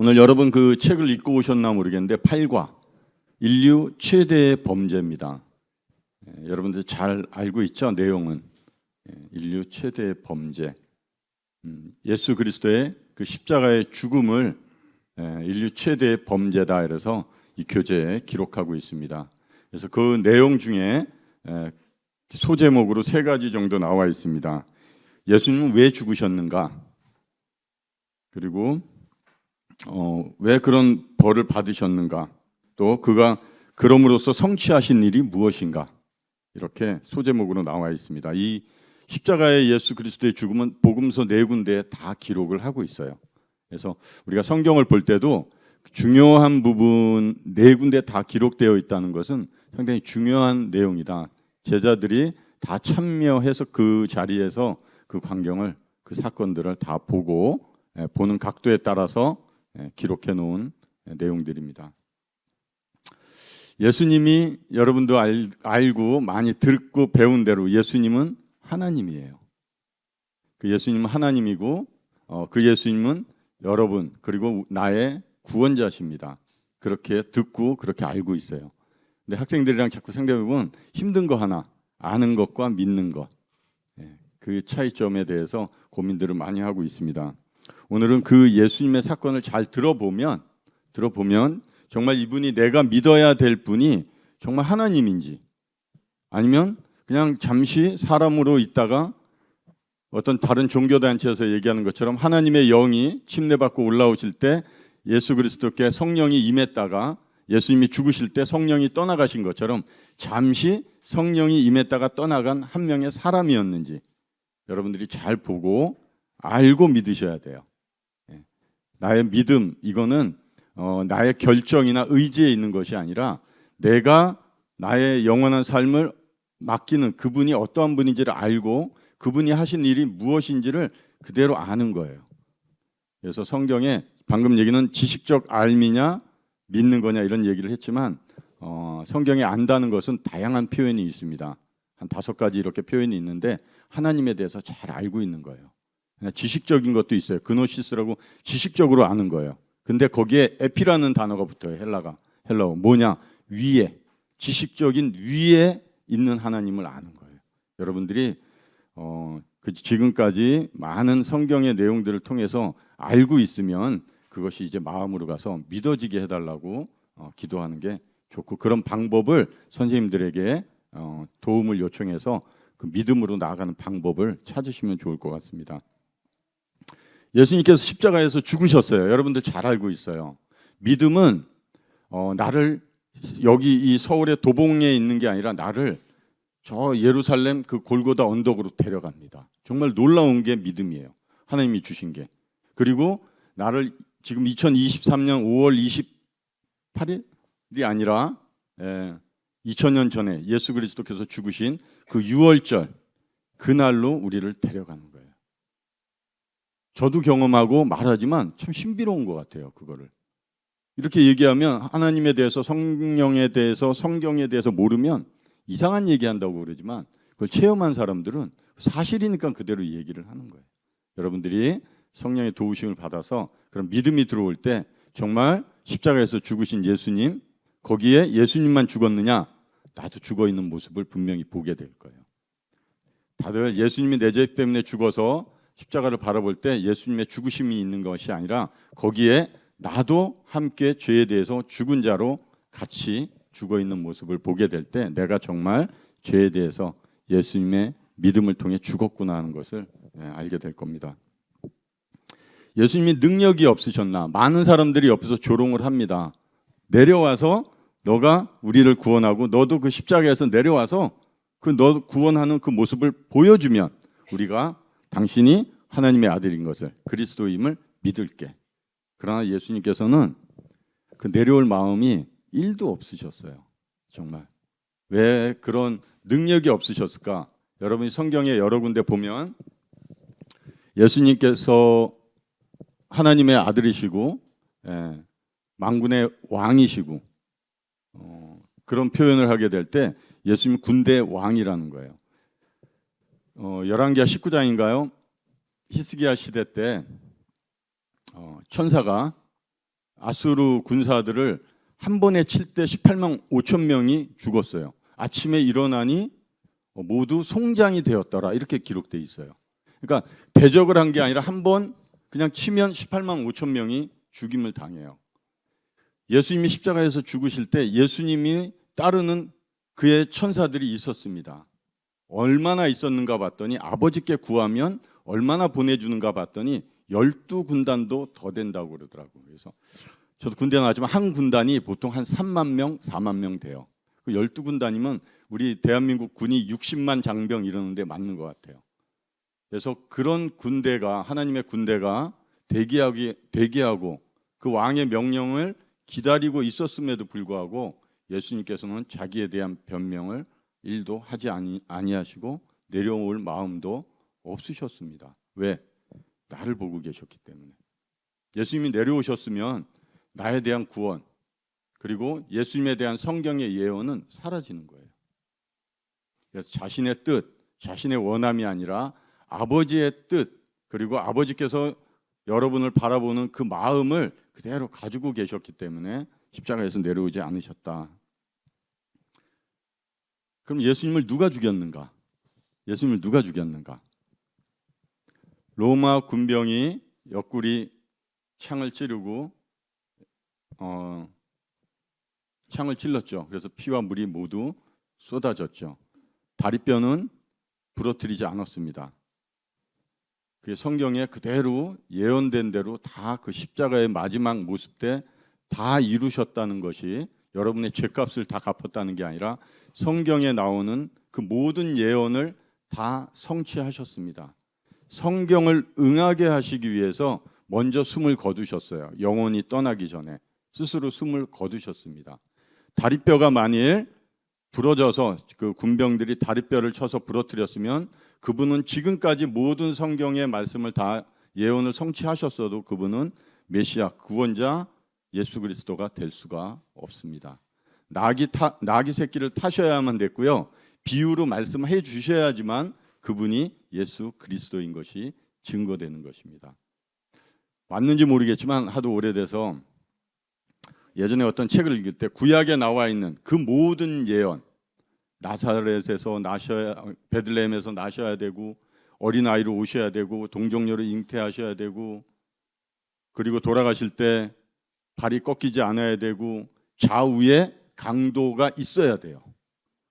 오늘 여러분 그 책을 읽고 오셨나 모르겠는데 8과 인류 최대의 범죄입니다. 여러분들 잘 알고 있죠? 내용은 인류 최대의 범죄. 예수 그리스도의 그 십자가의 죽음을 인류 최대의 범죄다 이래서 이 교재에 기록하고 있습니다. 그래서 그 내용 중에 소제목으로 3가지 정도 나와 있습니다. 예수님은 왜 죽으셨는가? 그리고 왜 그런 벌을 받으셨는가? 또 그가 그럼으로써 성취하신 일이 무엇인가? 이렇게 소제목으로 나와 있습니다. 이 십자가의 예수 그리스도의 죽음은 복음서 4군데에 다 기록을 하고 있어요. 그래서 우리가 성경을 볼 때도 중요한 부분 4군데 다 기록되어 있다는 것은 상당히 중요한 내용이다. 제자들이 다 참여해서 그 자리에서 그 광경을, 그 사건들을 다 보고 보는 각도에 따라서 기록해 놓은 내용들입니다. 예수님이 여러분도 알고 많이 듣고 배운 대로 예수님은 하나님이에요. 그 예수님은 하나님이고 그 예수님은 여러분 그리고 나의 구원자십니다. 그렇게 듣고 그렇게 알고 있어요. 근데 학생들이랑 자꾸 생각해보면 힘든 거 하나, 아는 것과 믿는 것, 그 차이점에 대해서 고민들을 많이 하고 있습니다. 오늘은 그 예수님의 사건을 잘 들어보면 정말 이분이 내가 믿어야 될 분이 정말 하나님인지 아니면 그냥 잠시 사람으로 있다가 어떤 다른 종교단체에서 얘기하는 것처럼 하나님의 영이 침례받고 올라오실 때 예수 그리스도께 성령이 임했다가 예수님이 죽으실 때 성령이 떠나가신 것처럼 잠시 성령이 임했다가 떠나간 한 명의 사람이었는지 여러분들이 잘 보고 알고 믿으셔야 돼요. 나의 믿음 이거는 나의 결정이나 의지에 있는 것이 아니라 내가 나의 영원한 삶을 맡기는 그분이 어떠한 분인지를 알고 그분이 하신 일이 무엇인지를 그대로 아는 거예요. 그래서 성경에 방금 얘기는 지식적 알미냐 믿는 거냐 이런 얘기를 했지만 성경에 안다는 것은 다양한 표현이 있습니다. 한 5가지 이렇게 표현이 있는데 하나님에 대해서 잘 알고 있는 거예요. 지식적인 것도 있어요. 그노시스라고 지식적으로 아는 거예요. 근데 거기에 에피라는 단어가 붙어요. 헬라어 뭐냐? 위에, 지식적인 위에 있는 하나님을 아는 거예요. 여러분들이 지금까지 많은 성경의 내용들을 통해서 알고 있으면 그것이 이제 마음으로 가서 믿어지게 해달라고 기도하는 게 좋고 그런 방법을 선생님들에게 도움을 요청해서 그 믿음으로 나아가는 방법을 찾으시면 좋을 것 같습니다. 예수님께서 십자가에서 죽으셨어요. 여러분들 잘 알고 있어요. 믿음은 나를 여기 이 서울의 도봉에 있는 게 아니라 나를 저 예루살렘 그 골고다 언덕으로 데려갑니다. 정말 놀라운 게 믿음이에요. 하나님이 주신 게. 그리고 나를 지금 2023년 5월 28일이 아니라 2000년 전에 예수 그리스도께서 죽으신 그 6월절 그날로 우리를 데려가는 거예요. 저도 경험하고 말하지만 참 신비로운 것 같아요. 그거를 이렇게 얘기하면 하나님에 대해서 성령에 대해서 성경에 대해서 모르면 이상한 얘기한다고 그러지만 그걸 체험한 사람들은 사실이니까 그대로 얘기를 하는 거예요. 여러분들이 성령의 도우심을 받아서 그런 믿음이 들어올 때 정말 십자가에서 죽으신 예수님 거기에 예수님만 죽었느냐 나도 죽어있는 모습을 분명히 보게 될 거예요. 다들 예수님이 내 죄 때문에 죽어서 십자가를 바라볼 때 예수님의 죽으심이 있는 것이 아니라 거기에 나도 함께 죄에 대해서 죽은 자로 같이 죽어있는 모습을 보게 될 때 내가 정말 죄에 대해서 예수님의 믿음을 통해 죽었구나 하는 것을 알게 될 겁니다. 예수님이 능력이 없으셨나? 많은 사람들이 옆에서 조롱을 합니다. 내려와서 너가 우리를 구원하고 너도 그 십자가에서 내려와서 그 너 구원하는 그 모습을 보여주면 우리가 당신이 하나님의 아들인 것을 그리스도임을 믿을게. 그러나 예수님께서는 그 내려올 마음이 1도 없으셨어요. 정말. 왜 그런 능력이 없으셨을까? 여러분이 성경에 여러 군데 보면 예수님께서 하나님의 아들이시고 만군의 왕이시고 그런 표현을 하게 될 때 예수님 군대의 왕이라는 거예요. 열왕기하 19장인가요? 히스기야 시대 때 천사가 아수르 군사들을 한 번에 칠 때 18만 5천 명이 죽었어요. 아침에 일어나니 모두 송장이 되었더라 이렇게 기록돼 있어요. 그러니까 대적을 한 게 아니라 한 번 그냥 치면 18만 5천 명이 죽임을 당해요. 예수님이 십자가에서 죽으실 때 예수님이 따르는 그의 천사들이 있었습니다. 얼마나 있었는가 봤더니 아버지께 구하면 얼마나 보내주는가 봤더니 12군단도 더 된다고 그러더라고요. 그래서 저도 군대 나왔지만 한 군단이 보통 한 3만 명, 4만 명 돼요. 그 12군단이면 우리 대한민국 군이 60만 장병 이러는데 맞는 것 같아요. 그래서 그런 군대가 하나님의 군대가 대기하고 그 왕의 명령을 기다리고 있었음에도 불구하고 예수님께서는 자기에 대한 변명을 일도 하지 아니하시고 내려올 마음도 없으셨습니다. 왜? 나를 보고 계셨기 때문에. 예수님이 내려오셨으면 나에 대한 구원 그리고 예수님에 대한 성경의 예언은 사라지는 거예요. 그래서 자신의 뜻, 자신의 원함이 아니라 아버지의 뜻 그리고 아버지께서 여러분을 바라보는 그 마음을 그대로 가지고 계셨기 때문에 십자가에서 내려오지 않으셨다. 그럼 예수님을 누가 죽였는가? 예수님을 누가 죽였는가? 로마 군병이 옆구리 창을 찌르고 창을 찔렀죠. 그래서 피와 물이 모두 쏟아졌죠. 다리뼈는 부러뜨리지 않았습니다. 그 성경에 그대로 예언된 대로 다 그 십자가의 마지막 모습 때 다 이루셨다는 것이 여러분의 죄값을 다 갚았다는 게 아니라 성경에 나오는 그 모든 예언을 다 성취하셨습니다. 성경을 응하게 하시기 위해서 먼저 숨을 거두셨어요. 영혼이 떠나기 전에 스스로 숨을 거두셨습니다. 다리뼈가 만일 부러져서 그 군병들이 다리뼈를 쳐서 부러뜨렸으면 그분은 지금까지 모든 성경의 말씀을 다 예언을 성취하셨어도 그분은 메시아 구원자 예수 그리스도가 될 수가 없습니다. 나귀 새끼를 타셔야만 됐고요. 비유로 말씀해 주셔야지만 그분이 예수 그리스도인 것이 증거되는 것입니다. 맞는지 모르겠지만 하도 오래돼서 예전에 어떤 책을 읽을 때 구약에 나와 있는 그 모든 예언 나사렛에서 베들레헴에서 나셔야 되고 어린아이로 오셔야 되고 동정녀로 잉태하셔야 되고 그리고 돌아가실 때 발이 꺾이지 않아야 되고 좌우에 강도가 있어야 돼요.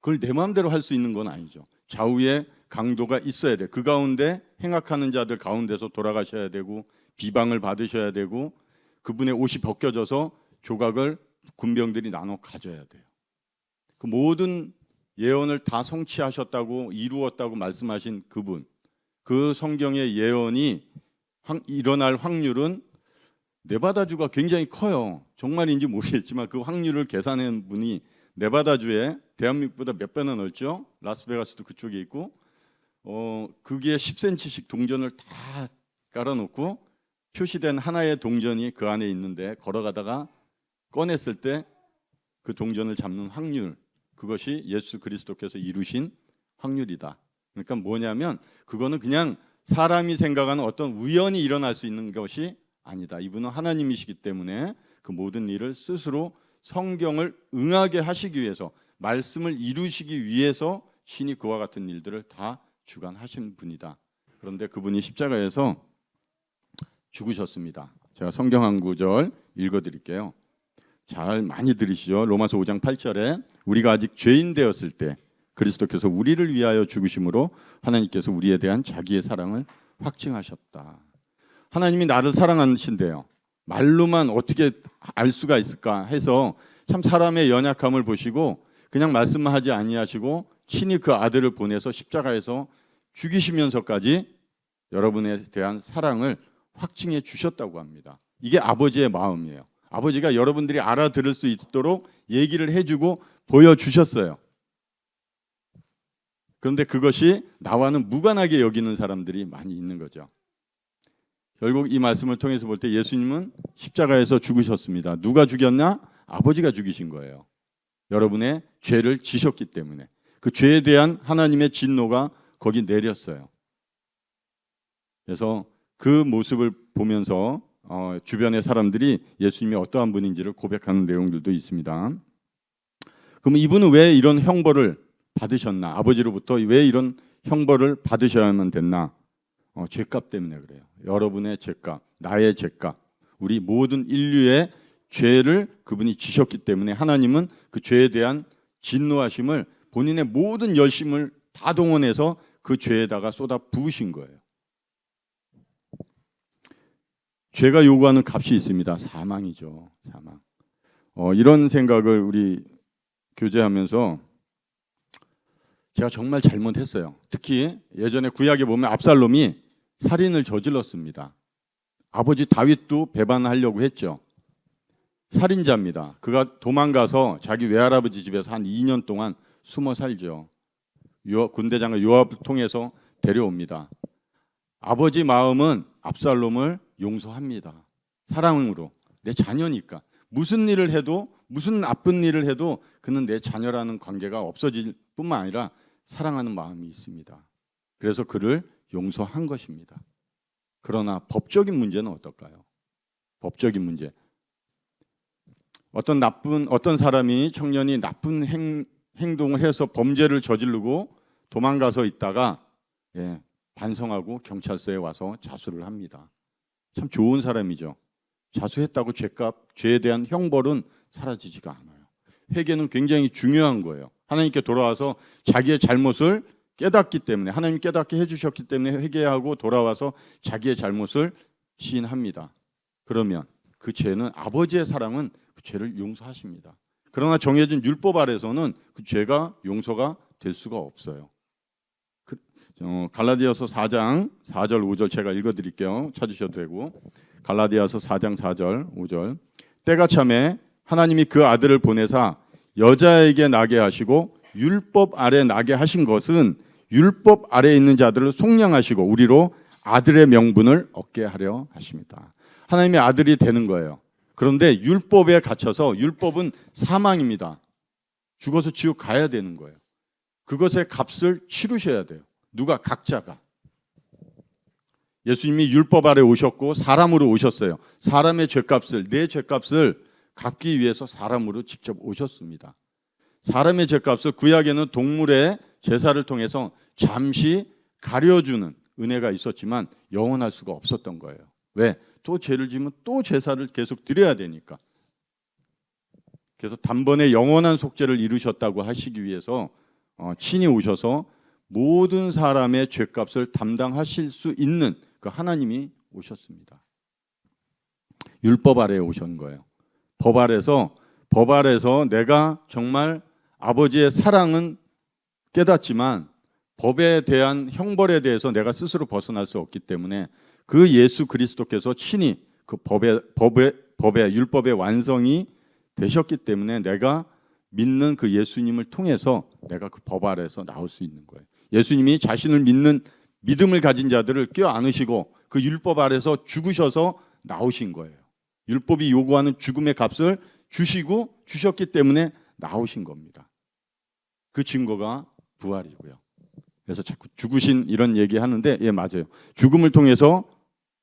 그걸 내 마음대로 할 수 있는 건 아니죠. 좌우에 강도가 있어야 돼. 그 가운데 행악하는 자들 가운데서 돌아가셔야 되고 비방을 받으셔야 되고 그분의 옷이 벗겨져서 조각을 군병들이 나눠 가져야 돼요. 그 모든 예언을 다 성취하셨다고 이루었다고 말씀하신 그분, 그 성경의 예언이 일어날 확률은 네바다주가 굉장히 커요. 정말인지 모르겠지만 그 확률을 계산한 분이 네바다주에 대한민국보다 몇 배나 넓죠. 라스베가스도 그쪽에 있고 그게 10cm씩 동전을 다 깔아놓고 표시된 하나의 동전이 그 안에 있는데 걸어가다가 꺼냈을 때 그 동전을 잡는 확률 그것이 예수 그리스도께서 이루신 확률이다. 그러니까 뭐냐면 그거는 그냥 사람이 생각하는 어떤 우연이 일어날 수 있는 것이 아니다. 이분은 하나님이시기 때문에 그 모든 일을 스스로 성경을 응하게 하시기 위해서 말씀을 이루시기 위해서 신이 그와 같은 일들을 다 주관하신 분이다. 그런데 그분이 십자가에서 죽으셨습니다. 제가 성경 한 구절 읽어드릴게요. 잘 많이 들으시죠. 로마서 5장 8절에 우리가 아직 죄인 되었을 때 그리스도께서 우리를 위하여 죽으심으로 하나님께서 우리에 대한 자기의 사랑을 확증하셨다. 하나님이 나를 사랑하신대요. 말로만 어떻게 알 수가 있을까 해서 참 사람의 연약함을 보시고 그냥 말씀만 하지 아니하시고 친히 그 아들을 보내서 십자가에서 죽이시면서까지 여러분에 대한 사랑을 확증해 주셨다고 합니다. 이게 아버지의 마음이에요. 아버지가 여러분들이 알아들을 수 있도록 얘기를 해주고 보여주셨어요. 그런데 그것이 나와는 무관하게 여기는 사람들이 많이 있는 거죠. 결국 이 말씀을 통해서 볼 때 예수님은 십자가에서 죽으셨습니다. 누가 죽였나? 아버지가 죽이신 거예요. 여러분의 죄를 지셨기 때문에 그 죄에 대한 하나님의 진노가 거기 내렸어요. 그래서 그 모습을 보면서 주변의 사람들이 예수님이 어떠한 분인지를 고백하는 내용들도 있습니다. 그럼 이분은 왜 이런 형벌을 받으셨나? 아버지로부터 왜 이런 형벌을 받으셔야만 됐나? 죄값 때문에 그래요. 여러분의 죄값, 나의 죄값, 우리 모든 인류의 죄를 그분이 지셨기 때문에 하나님은 그 죄에 대한 진노하심을 본인의 모든 열심을 다 동원해서 그 죄에다가 쏟아 부으신 거예요. 죄가 요구하는 값이 있습니다. 사망이죠. 사망. 이런 생각을 우리 교제하면서 제가 정말 잘못했어요. 특히 예전에 구약에 보면 압살롬이 살인을 저질렀습니다. 아버지 다윗도 배반하려고 했죠. 살인자입니다. 그가 도망가서 자기 외할아버지 집에서 한 2년 동안 숨어 살죠. 군대장관 요압을 통해서 데려옵니다. 아버지 마음은 압살롬을 용서합니다. 사랑으로. 내 자녀니까. 무슨 일을 해도, 무슨 나쁜 일을 해도 그는 내 자녀라는 관계가 없어질 뿐만 아니라 사랑하는 마음이 있습니다. 그래서 그를 용서한 것입니다. 그러나 법적인 문제는 어떨까요? 법적인 문제. 어떤 사람이 청년이 나쁜 행동을 해서 범죄를 저지르고 도망가서 있다가 반성하고 경찰서에 와서 자수를 합니다. 참 좋은 사람이죠. 자수했다고 죄에 대한 형벌은 사라지지가 않아요. 회개는 굉장히 중요한 거예요. 하나님께 돌아와서 자기의 잘못을 깨닫기 때문에, 하나님이 깨닫게 해주셨기 때문에 회개하고 돌아와서 자기의 잘못을 시인합니다. 그러면 그 죄는, 아버지의 사랑은 그 죄를 용서하십니다. 그러나 정해진 율법 아래서는 그 죄가 용서가 될 수가 없어요. 갈라디아서 4장 4절 5절 제가 읽어드릴게요. 찾으셔도 되고. 갈라디아서 4장 4절 5절. 때가 참에 하나님이 그 아들을 보내사 여자에게 나게 하시고 율법 아래 나게 하신 것은 율법 아래 있는 자들을 속량하시고 우리로 아들의 명분을 얻게 하려 하십니다. 하나님의 아들이 되는 거예요. 그런데 율법에 갇혀서, 율법은 사망입니다. 죽어서 지옥 가야 되는 거예요. 그것의 값을 치르셔야 돼요. 누가? 각자가. 예수님이 율법 아래 오셨고 사람으로 오셨어요. 사람의 죄값을, 내 죄값을 갚기 위해서 사람으로 직접 오셨습니다. 사람의 죄값을 구약에는 동물의 제사를 통해서 잠시 가려주는 은혜가 있었지만 영원할 수가 없었던 거예요. 왜? 또 죄를 지면 또 제사를 계속 드려야 되니까. 그래서 단번에 영원한 속죄를 이루셨다고 하시기 위해서 친히 오셔서 모든 사람의 죄값을 담당하실 수 있는 그 하나님이 오셨습니다. 율법 아래에 오신 거예요. 법 아래서 내가 정말 아버지의 사랑은 깨닫지만 법에 대한 형벌에 대해서 내가 스스로 벗어날 수 없기 때문에 그 예수 그리스도께서 친히 그 법의 율법의 완성이 되셨기 때문에 내가 믿는 그 예수님을 통해서 내가 그 법 아래에서 나올 수 있는 거예요. 예수님이 자신을 믿는 믿음을 가진 자들을 껴안으시고 그 율법 아래에서 죽으셔서 나오신 거예요. 율법이 요구하는 죽음의 값을 주셨기 때문에 나오신 겁니다. 그 증거가 부활이고요. 그래서 자꾸 죽으신 이런 얘기하는데 맞아요. 죽음을 통해서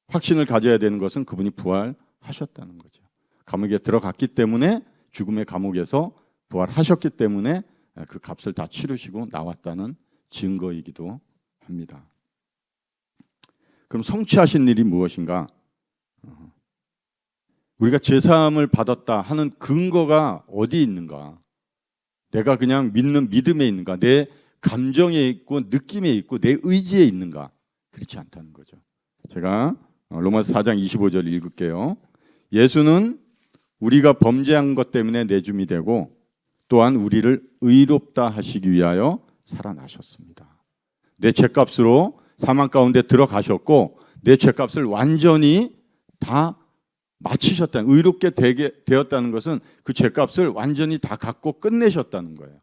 확신을 가져야 되는 것은 그분이 부활하셨다는 거죠. 감옥에 들어갔기 때문에, 죽음의 감옥에서 부활하셨기 때문에 그 값을 다 치르시고 나왔다는 증거이기도 합니다. 그럼 성취하신 일이 무엇인가? 우리가 제사함을 받았다 하는 근거가 어디 있는가? 내가 그냥 믿는 믿음에 있는가? 내 감정에 있고 느낌에 있고 내 의지에 있는가? 그렇지 않다는 거죠. 제가 로마서 4장 25절 읽을게요. 예수는 우리가 범죄한 것 때문에 내줌이 되고 또한 우리를 의롭다 하시기 위하여 살아나셨습니다. 내 죄값으로 사망 가운데 들어가셨고 내 죄값을 완전히 다 마치셨다는, 의롭게 되었다는 것은 그 죄값을 완전히 다 갚고 끝내셨다는 거예요.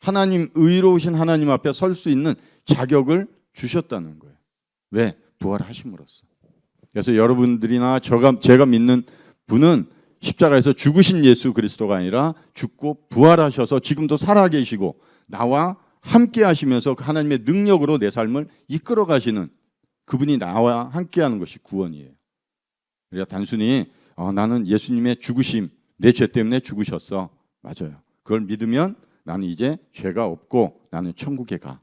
하나님, 의로우신 하나님 앞에 설 수 있는 자격을 주셨다는 거예요. 왜? 부활하심으로써. 그래서 여러분들이나 제가 믿는 분은 십자가에서 죽으신 예수 그리스도가 아니라 죽고 부활하셔서 지금도 살아계시고 나와 함께 하시면서 하나님의 능력으로 내 삶을 이끌어 가시는 그분이 나와 함께 하는 것이 구원이에요. 우리가 단순히 나는 예수님의 죽으심, 내 죄 때문에 죽으셨어. 맞아요. 그걸 믿으면 나는 이제 죄가 없고 나는 천국에 가.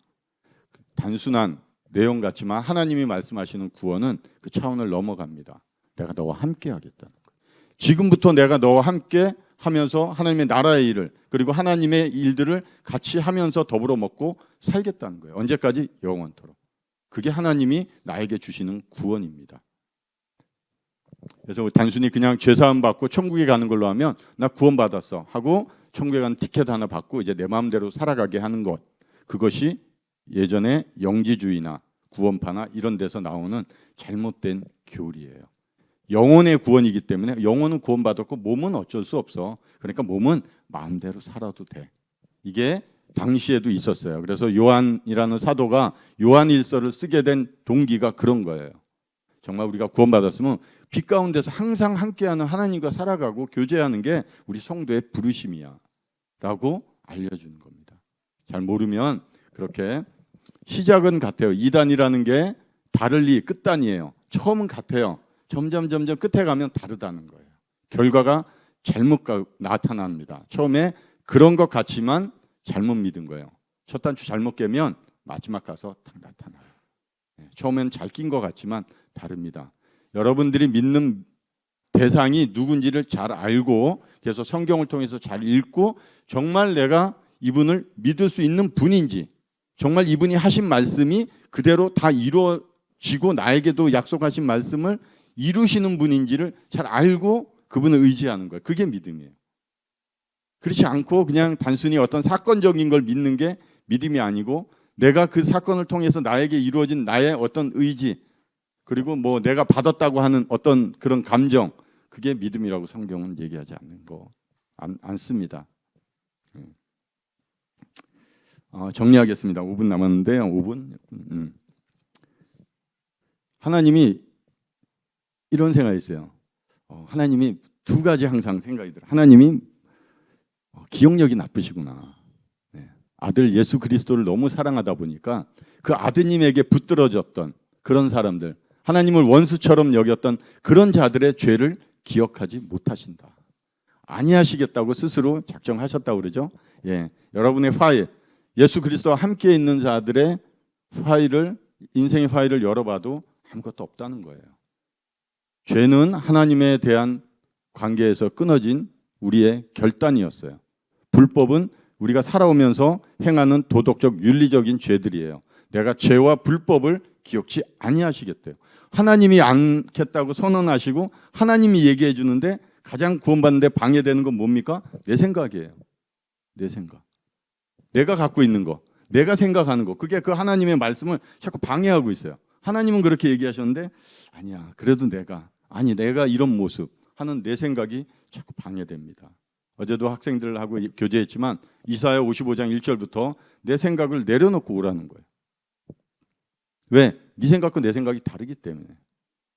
단순한 내용 같지만 하나님이 말씀하시는 구원은 그 차원을 넘어갑니다. 내가 너와 함께 하겠다는 거예요. 지금부터 내가 너와 함께 하면서 하나님의 나라의 일을 그리고 하나님의 일들을 같이 하면서 더불어 먹고 살겠다는 거예요. 언제까지? 영원토록. 그게 하나님이 나에게 주시는 구원입니다. 그래서 단순히 그냥 죄사함 받고 천국에 가는 걸로 하면 나 구원받았어 하고 천국에 가는 티켓 하나 받고 이제 내 마음대로 살아가게 하는 것, 그것이 예전에 영지주의나 구원파나 이런 데서 나오는 잘못된 교리예요. 영혼의 구원이기 때문에 영혼은 구원받았고 몸은 어쩔 수 없어. 그러니까 몸은 마음대로 살아도 돼. 이게 당시에도 있었어요. 그래서 요한이라는 사도가 요한일서를 쓰게 된 동기가 그런 거예요. 정말 우리가 구원받았으면 빛 가운데서 항상 함께하는 하나님과 살아가고 교제하는 게 우리 성도의 부르심이야 라고 알려주는 겁니다. 잘 모르면 그렇게 시작은 같아요. 이단이라는 게 다를리 끝단이에요. 처음은 같아요. 점점 끝에 가면 다르다는 거예요. 결과가 잘못 나타납니다. 처음에 그런 것 같지만 잘못 믿은 거예요. 첫 단추 잘못 깨면 마지막 가서 딱 나타나요. 처음엔 잘 낀 것 같지만 다릅니다. 여러분들이 믿는 대상이 누군지를 잘 알고 그래서 성경을 통해서 잘 읽고 정말 내가 이분을 믿을 수 있는 분인지 정말 이분이 하신 말씀이 그대로 다 이루어지고 나에게도 약속하신 말씀을 이루시는 분인지를 잘 알고 그분을 의지하는 거예요. 그게 믿음이에요. 그렇지 않고 그냥 단순히 어떤 사건적인 걸 믿는 게 믿음이 아니고 내가 그 사건을 통해서 나에게 이루어진 나의 어떤 의지 그리고 뭐 내가 받았다고 하는 어떤 그런 감정, 그게 믿음이라고 성경은 얘기하지 않습니다. 정리하겠습니다. 5분 남았는데요. 5분. 하나님이 이런 생각이 있어요. 하나님이 두 가지 항상 생각이 들어요. 하나님이 기억력이 나쁘시구나. 아들 예수 그리스도를 너무 사랑하다 보니까 그 아드님에게 붙들어졌던 그런 사람들, 하나님을 원수처럼 여겼던 그런 자들의 죄를 기억하지 못하신다. 아니하시겠다고 스스로 작정하셨다고 그러죠. 여러분의 파일, 예수 그리스도와 함께 있는 자들의 파일을 인생의 파일을 열어봐도 아무것도 없다는 거예요. 죄는 하나님에 대한 관계에서 끊어진 우리의 결단이었어요. 불법은 우리가 살아오면서 행하는 도덕적 윤리적인 죄들이에요. 내가 죄와 불법을 기억지 아니하시겠대요. 하나님이 않겠다고 선언하시고 하나님이 얘기해 주는데 가장 구원받는 데 방해되는 건 뭡니까? 내 생각이에요. 내 생각. 내가 갖고 있는 거, 내가 생각하는 거, 그게 그 하나님의 말씀을 자꾸 방해하고 있어요. 하나님은 그렇게 얘기하셨는데 아니야, 그래도 내가 이런 모습 하는 내 생각이 자꾸 방해됩니다. 어제도 학생들하고 교제했지만 이사야 55장 1절부터 내 생각을 내려놓고 오라는 거예요. 왜? 네 생각과 내 생각이 다르기 때문에.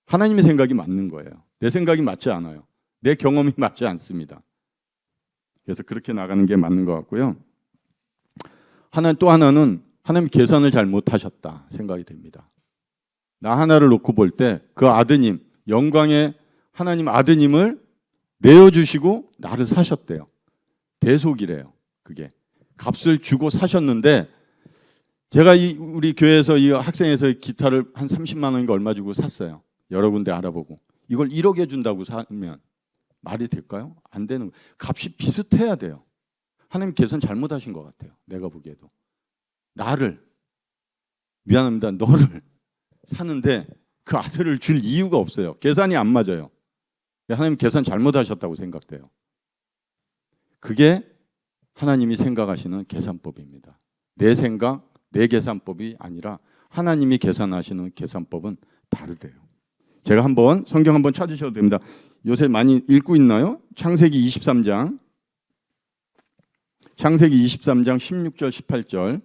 하나님의 생각이 맞는 거예요. 내 생각이 맞지 않아요. 내 경험이 맞지 않습니다. 그래서 그렇게 나가는 게 맞는 것 같고요. 또 하나는 하나님 계산을 잘 못하셨다 생각이 됩니다. 나 하나를 놓고 볼 때 그 아드님, 영광의 하나님 아드님을 내어주시고 나를 사셨대요. 대속이래요. 그게 값을 주고 사셨는데 제가 우리 교회에서 이 학생에서 기타를 한 30만 원인가 얼마 주고 샀어요. 여러 군데 알아보고 이걸 1억에 준다고 사면 말이 될까요? 안 되는 거예요. 값이 비슷해야 돼요. 하나님 계산 잘못하신 것 같아요. 내가 보기에도 미안합니다. 너를 사는데 그 아들을 줄 이유가 없어요. 계산이 안 맞아요. 하나님 계산 잘못하셨다고 생각돼요. 그게 하나님이 생각하시는 계산법입니다. 내 생각, 내 계산법이 아니라 하나님이 계산하시는 계산법은 다르대요. 제가 성경 한번 찾으셔도 됩니다. 요새 많이 읽고 있나요? 창세기 23장 16절 18절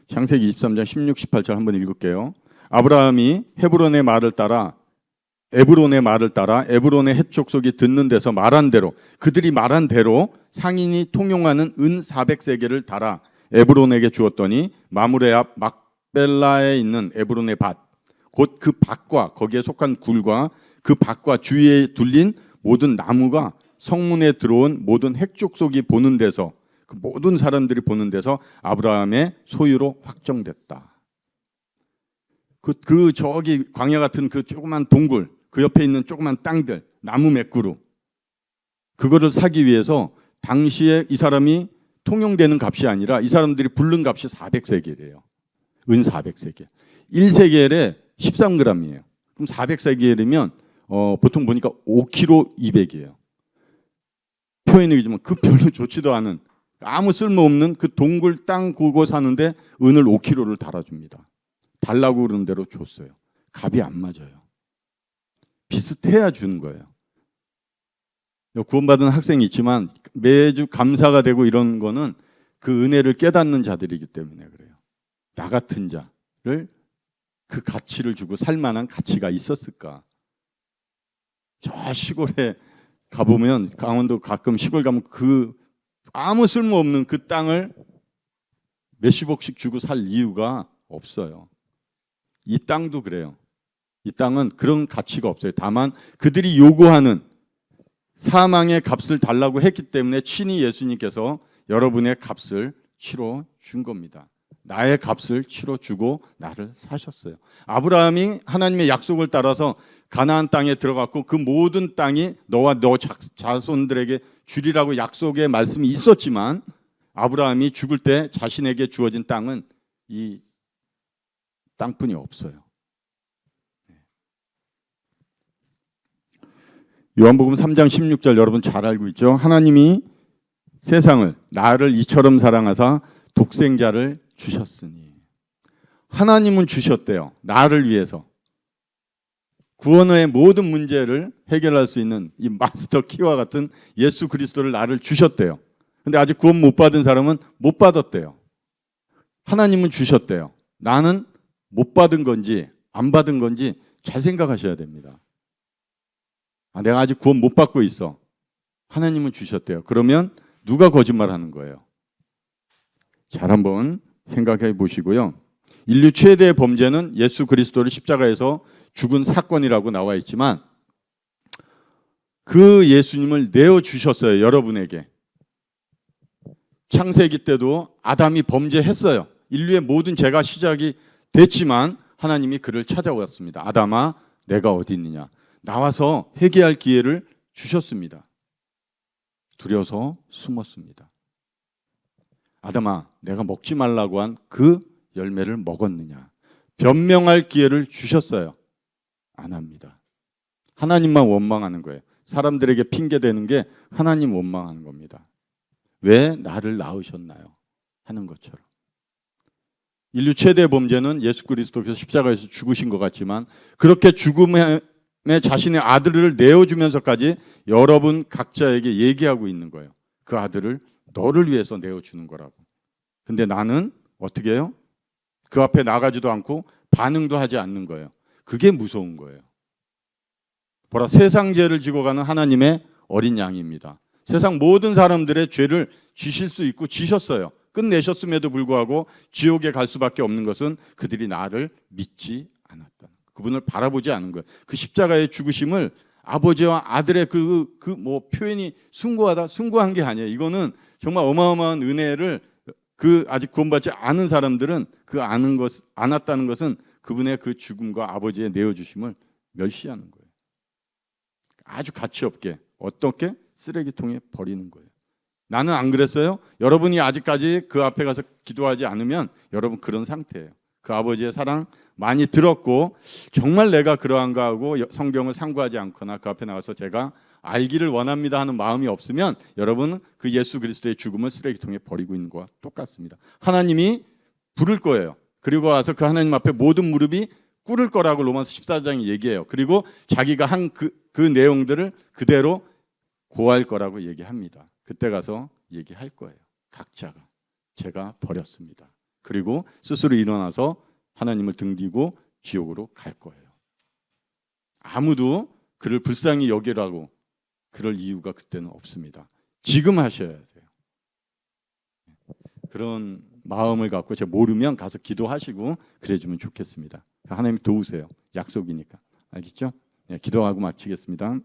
창세기 23장 16, 18절 한번 읽을게요. 아브라함이 에브론의 말을 따라 에브론의 헷 족속이 듣는 데서 그들이 말한 대로 상인이 통용하는 은 400세겔을 달아 에브론에게 주었더니 마므레 앞 막벨라에 있는 에브론의 밭 곧 그 밭과 거기에 속한 굴과 그 밭과 주위에 둘린 모든 나무가 성문에 들어온 모든 핵족속이 보는 데서, 그 모든 사람들이 보는 데서 아브라함의 소유로 확정됐다. 저기 광야 같은 그 조그만 동굴, 그 옆에 있는 조그만 땅들, 나무 몇 그루, 그거를 사기 위해서 당시에 이 사람이 통용되는 값이 아니라 이 사람들이 부른 값이 400세겔이에요. 은 400세겔. 1세겔에 13g이에요. 그럼 400세겔이면 보통 보니까 5kg 200이에요. 표현이지만 그 별로 좋지도 않은 아무 쓸모없는 그 동굴 땅 그거 사는데 은을 5kg를 달아줍니다. 달라고 그러는 대로 줬어요. 값이 안 맞아요. 비슷해야 주는 거예요. 구원받은 학생이 있지만 매주 감사가 되고 이런 거는 그 은혜를 깨닫는 자들이기 때문에 그래요. 나 같은 자를 그 가치를 주고 살 만한 가치가 있었을까? 저 시골에 가보면, 강원도 가끔 시골 가면 그 아무 쓸모없는 그 땅을 몇십억씩 주고 살 이유가 없어요. 이 땅도 그래요. 이 땅은 그런 가치가 없어요. 다만 그들이 요구하는 사망의 값을 달라고 했기 때문에 친히 예수님께서 여러분의 값을 치러 준 겁니다. 나의 값을 치러 주고 나를 사셨어요. 아브라함이 하나님의 약속을 따라서 가나안 땅에 들어갔고 그 모든 땅이 너와 너 자손들에게 주리라고 약속의 말씀이 있었지만 아브라함이 죽을 때 자신에게 주어진 땅은 이 땅뿐이 없어요. 요한복음 3장 16절 여러분 잘 알고 있죠? 하나님이 세상을 나를 이처럼 사랑하사 독생자를 주셨으니. 하나님은 주셨대요. 나를 위해서. 구원의 모든 문제를 해결할 수 있는 이 마스터 키와 같은 예수 그리스도를 나를 주셨대요. 근데 아직 구원 못 받은 사람은 못 받았대요. 하나님은 주셨대요. 나는 못 받은 건지 안 받은 건지 잘 생각하셔야 됩니다. 내가 아직 구원 못 받고 있어. 하나님은 주셨대요. 그러면 누가 거짓말하는 거예요? 잘 한번 생각해 보시고요. 인류 최대의 범죄는 예수 그리스도를 십자가에서 죽은 사건이라고 나와 있지만 그 예수님을 내어주셨어요. 여러분에게. 창세기 때도 아담이 범죄했어요. 인류의 모든 죄가 시작이 됐지만 하나님이 그를 찾아왔습니다. 아담아, 내가 어디 있느냐. 나와서 회개할 기회를 주셨습니다. 두려워서 숨었습니다. 아담아, 내가 먹지 말라고 한 그 열매를 먹었느냐. 변명할 기회를 주셨어요. 안 합니다. 하나님만 원망하는 거예요. 사람들에게 핑계대는 게 하나님 원망하는 겁니다. 왜 나를 낳으셨나요? 하는 것처럼. 인류 최대 범죄는 예수 그리스도께서 십자가에서 죽으신 것 같지만 그렇게 죽음에 자신의 아들을 내어주면서까지 여러분 각자에게 얘기하고 있는 거예요. 그 아들을 너를 위해서 내어주는 거라고. 근데 나는 어떻게 해요? 그 앞에 나가지도 않고 반응도 하지 않는 거예요. 그게 무서운 거예요. 보라, 세상 죄를 지고 가는 하나님의 어린 양입니다. 세상 모든 사람들의 죄를 지실 수 있고 지셨어요. 끝내셨음에도 불구하고 지옥에 갈 수밖에 없는 것은 그들이 나를 믿지 않았다. 그분을 바라보지 않은 거예요. 그 십자가의 죽으심을 아버지와 아들의 뭐 표현이 숭고한 게 아니에요. 이거는 정말 어마어마한 은혜를 그 아직 구원받지 않은 사람들은 그 않았다는 것은 그분의 그 죽음과 아버지의 내어주심을 멸시하는 거예요. 아주 가치 없게 어떻게 쓰레기통에 버리는 거예요. 나는 안 그랬어요? 여러분이 아직까지 그 앞에 가서 기도하지 않으면 여러분 그런 상태예요. 그 아버지의 사랑 많이 들었고 정말 내가 그러한가 하고 성경을 상고하지 않거나 그 앞에 나가서 제가 알기를 원합니다 하는 마음이 없으면 여러분은 그 예수 그리스도의 죽음을 쓰레기통에 버리고 있는 것과 똑같습니다. 하나님이 부를 거예요. 그리고 와서 그 하나님 앞에 모든 무릎이 꿇을 거라고 로마서 14장이 얘기해요. 그리고 자기가 한 그 내용들을 그대로 고할 거라고 얘기합니다. 그때 가서 얘기할 거예요. 각자가 제가 버렸습니다. 그리고 스스로 일어나서 하나님을 등지고 지옥으로 갈 거예요. 아무도 그를 불쌍히 여기라고 그럴 이유가 그때는 없습니다. 지금 하셔야 돼요. 그런 마음을 갖고 제가 모르면 가서 기도하시고 그래주면 좋겠습니다. 하나님 도우세요. 약속이니까. 알겠죠? 예, 기도하고 마치겠습니다.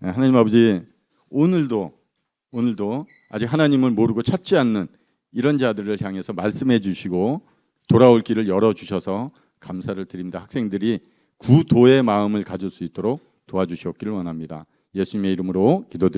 예, 하나님 아버지, 오늘도 아직 하나님을 모르고 찾지 않는 이런 자들을 향해서 말씀해 주시고 돌아올 길을 열어 주셔서 감사를 드립니다. 학생들이 구도의 마음을 가질 수 있도록 도와주시옵기를 원합니다. 예수님의 이름으로 기도드립니다.